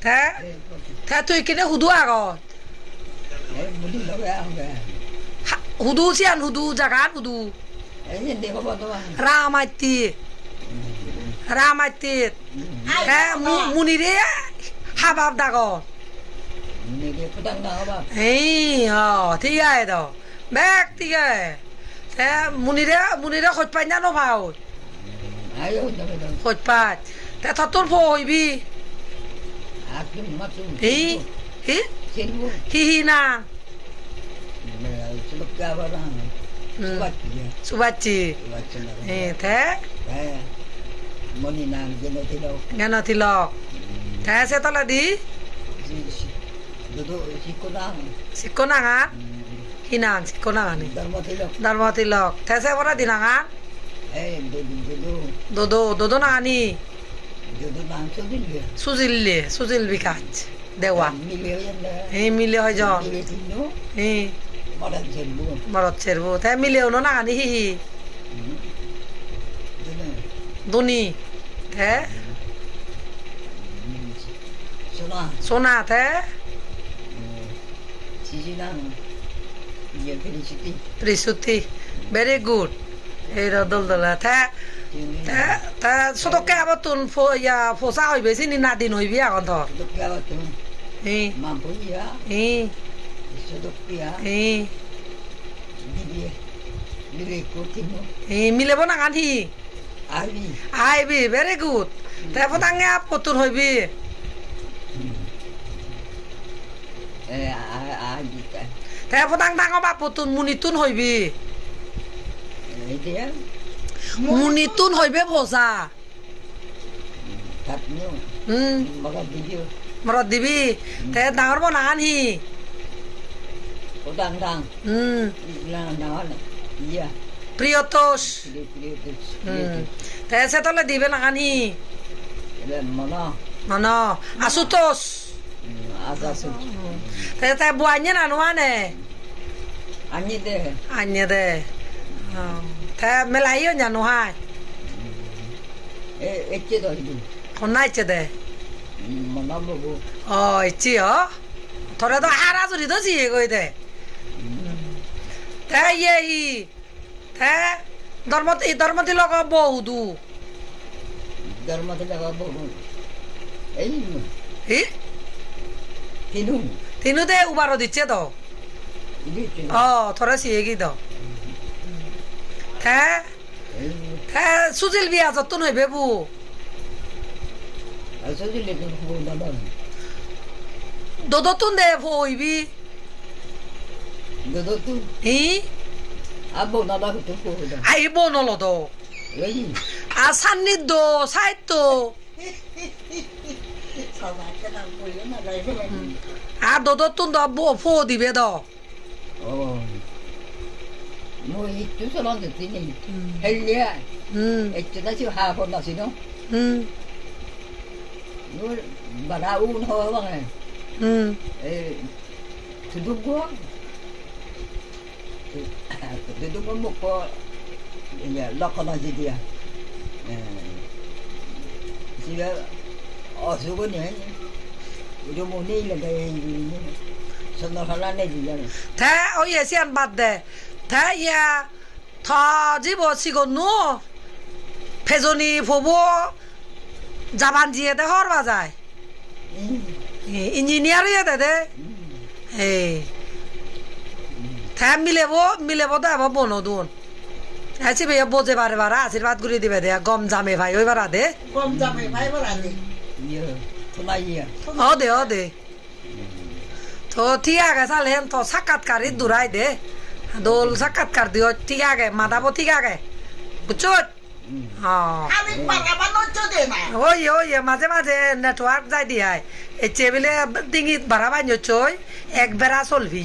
thế thế tôi cái này hudu à rồi hudu sian hudu jagat hudu ramati thế muni đấy habab đã rồi ấy thì cái đó bác thì cái thế muni đấy khôi phải nhá nó vào khôi phải thế thật tốt phôi bi hi na subachi thế nghe nó thì lọ thế sẽ tao là đi sikonang á hinang sikonang này dharma thì lọ thế sẽ vào đi nang á dodo na ni suzil bikat dewa milio hay John marat cherbu thế milio nó na ni hi doni thế sona thế Prisuti very good era dol thế thế số đó cái bao tuần phô sao hỏi về xin nạt đi nói với con thọ mile bọn anh thì Ivy very good thế bọn anh nghe bao tuần hỏi về thế bọn anh đang có bao tuần munitun hỏi về munitun hỏi về phô sa marat dibi thế đang bọn anh hi Priyotosh thế sẽ tao là dibe là anh hi Mono Asutosh thế thế buahnya là nó này anh đây thế mấy lấy ở nhà nó hai hôm nay chưa đây chị hả thôi đó hara rồi đó gì vậy thế thế gì thế dharma thì lo có bầu đủ Tinu thế ubaro দিচ্ছে তো থোড়া C eggy দাও thế সুজিল বিয়া যতন হইবে বু দদতুন দে হইবি আইব নলদ আর সান্নিধ্য সাহিত্য আর দদতুন দ ফো দিবে দ thế ôi ye sian bad de thế ya tha jibo sigon nu pezoni fobo jaban jiye de hor bazai engineer ye de thế milebo da ba bono dun আছে ভাইয়া বোঝে বারে বারে আশীর্বাদ করে দিবে দে গম জামে ভাই ওই বারা দে ও দে তো ঠিক আছে সালে তো সাক্ষাৎকারই দূরাই দে দোল সাক্ষাৎকার দিও ঠিক আছে মাদাবো ঠিক আছে বুঝছো ওই মাঝে মাঝে নেটওয়ার্ক যাই দিয়ে এই চেবিলে ডিঙিত ভাড়া বাই এক বেড়া চলবি